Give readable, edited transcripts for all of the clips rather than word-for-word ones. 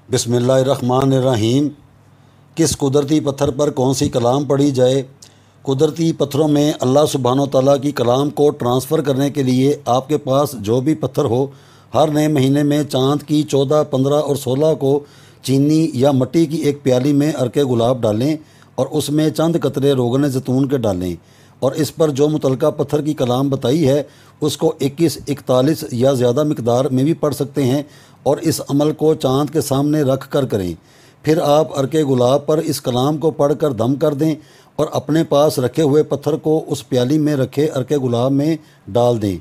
बिस्मिल्लाहिर्रहमानिर्रहीम। किस कुदरती पत्थर पर कौन सी कलाम पढ़ी जाए? कुदरती पत्थरों में अल्लाह सुब्हानो तआला की कलाम को ट्रांसफ़र करने के लिए आपके पास जो भी पत्थर हो, हर नए महीने में चाँद की 14, 15 और 16 को चीनी या मिट्टी की एक प्याली में अर्के गुलाब डालें और उसमें चंद कतरे रोगन ज़ैतून के डालें और इस पर जो मुतलका पत्थर की कलाम बताई है उसको 21, 41 या ज़्यादा मिकदार में भी पढ़ सकते हैं और इस अमल को चाँद के सामने रख कर करें। फिर आप अर्के गुलाब पर इस कलाम को पढ़ कर दम कर दें और अपने पास रखे हुए पत्थर को उस प्याली में रखे अर्के गुलाब में डाल दें।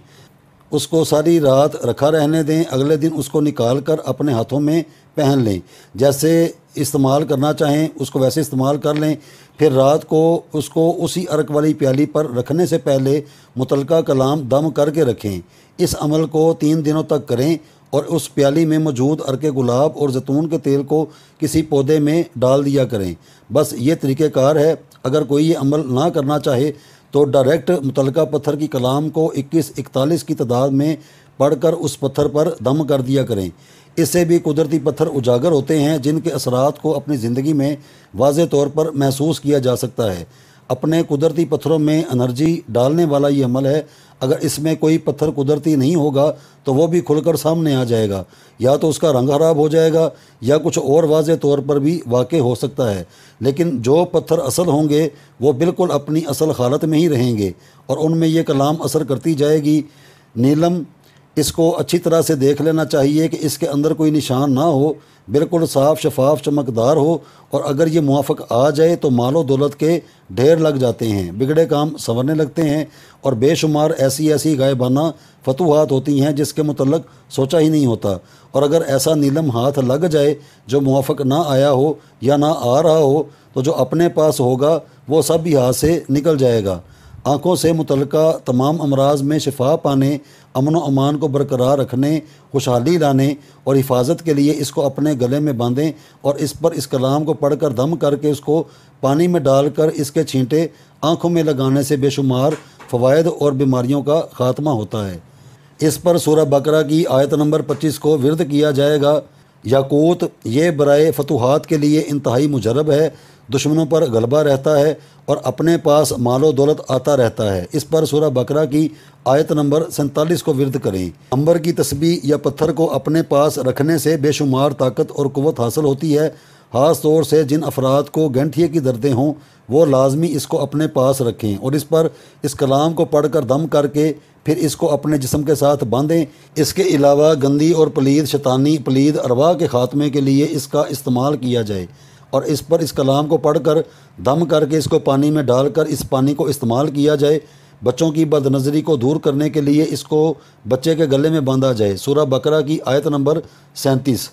उसको सारी रात रखा रहने दें। अगले दिन उसको निकाल कर अपने हाथों में पहन लें। जैसे इस्तेमाल करना चाहें उसको वैसे इस्तेमाल कर लें। फिर रात को उसको उसी अर्क वाली प्याली पर रखने से पहले मुतलका कलाम दम करके रखें। इस अमल को 3 दिनों तक करें और उस प्याली में मौजूद अर्के गुलाब और जैतून के तेल को किसी पौधे में डाल दिया करें। बस ये तरीक़ेकार है। अगर कोई ये अमल ना करना चाहे तो डायरेक्ट मुतलका पत्थर की कलाम को 21, 41 की तादाद में पढ़कर उस पत्थर पर दम कर दिया करें। इससे भी कुदरती पत्थर उजागर होते हैं जिनके असरात को अपनी ज़िंदगी में वाज़े तौर पर महसूस किया जा सकता है। अपने कुदरती पत्थरों में एनर्जी डालने वाला ये अमल है। अगर इसमें कोई पत्थर कुदरती नहीं होगा तो वो भी खुलकर सामने आ जाएगा, या तो उसका रंग ख़राब हो जाएगा या कुछ और वाज़े तौर पर भी वाक़े हो सकता है। लेकिन जो पत्थर असल होंगे वो बिल्कुल अपनी असल हालत में ही रहेंगे और उनमें ये कलाम असर करती जाएगी। नीलम, इसको अच्छी तरह से देख लेना चाहिए कि इसके अंदर कोई निशान ना हो, बिल्कुल साफ़ शफाफ चमकदार हो और अगर ये मुआफ़क आ जाए तो मालो दौलत के ढेर लग जाते हैं, बिगड़े काम संवरने लगते हैं और बेशुमार ऐसी ऐसी गायबाना फतूहात होती हैं जिसके मुतल्लक सोचा ही नहीं होता। और अगर ऐसा नीलम हाथ लग जाए जो मुआफ़क ना आया हो या ना आ रहा हो तो जो अपने पास होगा वो सब ही हाथ से निकल जाएगा। आँखों से मुतलका तमाम अमराज में शिफा पाने, अमन व अमान को बरकरार रखने, खुशहाली लाने और हिफाजत के लिए इसको अपने गले में बांधें और इस पर इस कलाम को पढ़कर दम करके उसको पानी में डालकर इसके छींटे आँखों में लगाने से बेशुमार फ़वाइद और बीमारियों का ख़ात्मा होता है। इस पर सूरह बकरा की आयत नंबर 25 को विर्द किया जाएगा। याकूत ये बराए फतूहात के लिए इंतहाई मुजरब है, दुश्मनों पर गलबा रहता है और अपने पास मालो दौलत आता रहता है। इस पर सूरह बकरा की आयत नंबर 47 को विर्द करें। अंबर की तस्बीह या पत्थर को अपने पास रखने से बेशुमार ताकत और क़ुव्वत हासिल होती है। ख़ास तौर से जिन अफराद को गंठिए की दर्दें हों वो लाजमी इसको अपने पास रखें और इस पर इस कलाम को पढ़कर दम करके फिर इसको अपने जिस्म के साथ बांधें। इसके अलावा गंदी और पलीद शैतानी पलीद अरवाह के ख़ात्मे के लिए इसका इस्तेमाल किया जाए और इस पर इस कलाम को पढ़कर दम करके इसको पानी में डालकर इस पानी को इस्तेमाल किया जाए। बच्चों की बदनज़री को दूर करने के लिए इसको बच्चे के गले में बांधा जाए। सूरह बकरा की आयत नंबर 37।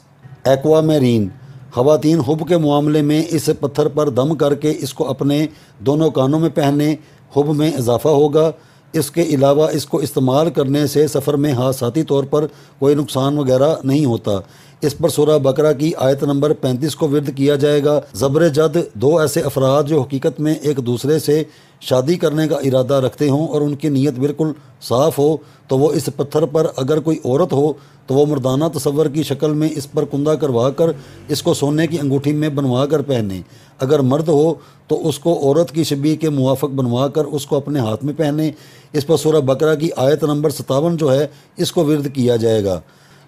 एक्वामेरीन, ख़वातीन हुब के मामले में इस पत्थर पर दम करके इसको अपने दोनों कानों में पहने, हुब में इजाफ़ा होगा। इसके अलावा इसको इस्तेमाल करने से सफ़र में हादसाती तौर पर कोई नुकसान वगैरह नहीं होता। इस पर सूरह बकरा की आयत नंबर 35 को विर्द किया जाएगा। ज़बर जद, दो ऐसे अफराद जो हकीकत में एक दूसरे से शादी करने का इरादा रखते हों और उनकी नीयत बिल्कुल साफ़ हो तो वो इस पत्थर पर, अगर कोई औरत हो तो वो मर्दाना तसव्वुर की शक्ल में इस पर कुंदा करवा कर इसको सोने की अंगूठी में बनवा कर पहने। अगर मर्द हो तो उसको औरत की शबीह के मुआफ़क बनवा कर उसको अपने हाथ में पहने। इस पर सूरह बकरा की आयत नंबर 57 जो है इसको विर्द किया जाएगा।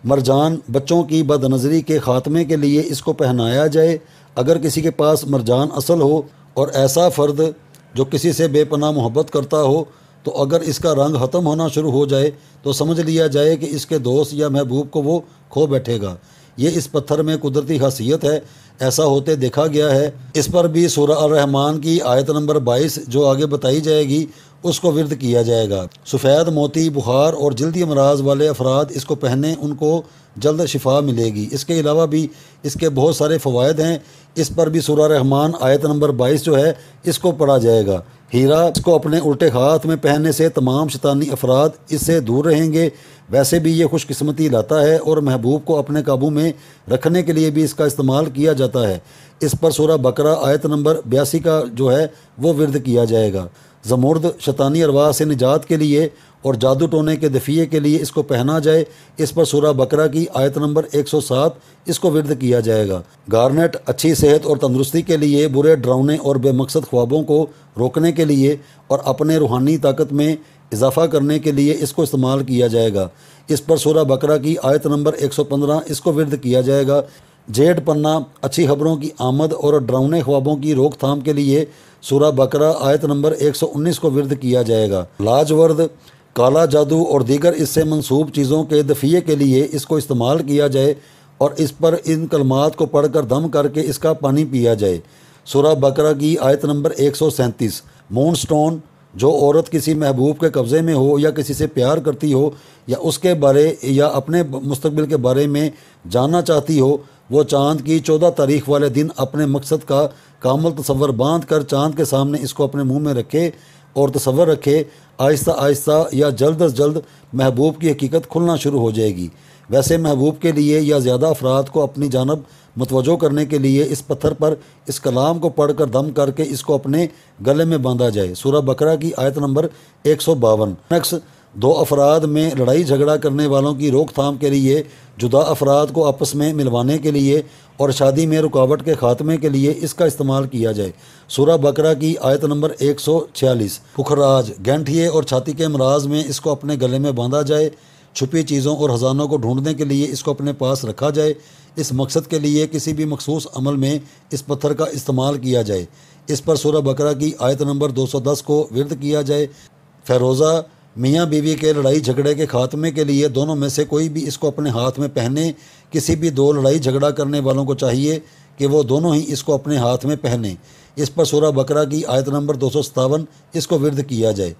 मरजान, बच्चों की बदनज़री के ख़ात्मे के लिए इसको पहनाया जाए। अगर किसी के पास मरजान असल हो और ऐसा फ़र्द जो किसी से बेपनाह मोहब्बत करता हो तो अगर इसका रंग ख़त्म होना शुरू हो जाए तो समझ लिया जाए कि इसके दोस्त या महबूब को वो खो बैठेगा। ये इस पत्थर में कुदरती खासियत है, ऐसा होते देखा गया है। इस पर भी सूरह अर-रहमान की आयत नंबर 22 जो आगे बताई जाएगी उसको विर्द किया जाएगा। सफ़ेद मोती, बुखार और जल्दी अमराज वाले अफराद इसको पहने, उनको जल्द शिफा मिलेगी। इसके अलावा भी इसके बहुत सारे फ़वाइद हैं। इस पर भी सूरह रहमान आयत नंबर 22 जो है इसको पढ़ा जाएगा। हीरा, इसको अपने उल्टे हाथ में पहनने से तमाम शैतानी अफराद इससे दूर रहेंगे। वैसे भी ये खुशकिस्मती लाता है और महबूब को अपने काबू में रखने के लिए भी इसका इस्तेमाल किया जाता है। इस पर सूरह बकरा आयत नंबर 82 का जो है वो विर्द किया जाएगा। زمرد شیطانی ارواح سے نجات کے لیے اور جادو ٹونے کے دفیع کے لیے اس کو پہنا جائے۔ اس پر سورہ بقرہ کی آیت نمبر 107 اس کو ورد کیا جائے گا۔ گارنیٹ اچھی صحت اور تندرستی کے لیے، برے ڈراؤنے اور بے مقصد خوابوں کو روکنے کے لیے اور اپنے روحانی طاقت میں اضافہ کرنے کے لیے اس کو استعمال کیا جائے گا۔ اس پر سورہ بقرہ کی آیت نمبر 115 اس کو ورد کیا جائے گا۔ جیڈ پنا اچھی خبروں کی آمد اور ڈراؤنے خوابوں کی روک تھام کے لیے سورہ بقرہ آیت نمبر 119 کو ورد کیا جائے گا۔ لاجورد کالا جادو اور دیگر اس سے منسوب چیزوں کے دفیع کے لیے اس کو استعمال کیا جائے اور اس پر ان کلمات کو پڑھ کر دم کر کے اس کا پانی پیا جائے۔ سورہ بقرہ کی آیت نمبر 137 مون سٹون جو عورت کسی محبوب کے قبضے میں ہو یا کسی سے پیار کرتی ہو یا اس کے بارے یا اپنے مستقبل کے بارے میں جاننا چاہتی ہو، وہ چاند کی 14 تاریخ والے دن اپنے مقصد کا کامل تصور باندھ کر چاند کے سامنے اس کو اپنے منہ میں رکھے اور تصور رکھے، آہستہ آہستہ یا جلد از جلد محبوب کی حقیقت کھلنا شروع ہو جائے گی۔ ویسے محبوب کے لیے یا زیادہ افراد کو اپنی جانب متوجہ کرنے کے لیے اس پتھر پر اس کلام کو پڑھ کر دم کر کے اس کو اپنے گلے میں باندھا جائے۔ سورہ بقرہ کی آیت نمبر 152۔ دو افراد میں لڑائی جھگڑا کرنے والوں کی روک تھام کے لیے، جدا افراد کو آپس میں ملوانے کے لیے اور شادی میں رکاوٹ کے خاتمے کے لیے اس کا استعمال کیا جائے۔ سورہ بقرہ کی آیت نمبر 146۔ پکھراج گینٹھیے اور چھاتی کے امراض میں اس کو اپنے گلے میں باندھا جائے۔ چھپی چیزوں اور خزانوں کو ڈھونڈنے کے لیے اس کو اپنے پاس رکھا جائے۔ اس مقصد کے لیے کسی بھی مخصوص عمل میں اس پتھر کا استعمال کیا جائے۔ اس پر سورہ بقرہ کی آیت نمبر 210 کو ورد کیا جائے۔ فیروزہ میاں بیوی کے لڑائی جھگڑے کے خاتمے کے لیے دونوں میں سے کوئی بھی اس کو اپنے ہاتھ میں پہنے۔ کسی بھی دو لڑائی جھگڑا کرنے والوں کو چاہیے کہ وہ دونوں ہی اس کو اپنے ہاتھ میں پہنیں۔ اس پر سورہ بقرہ کی آیت نمبر 257 اس کو ورد کیا جائے۔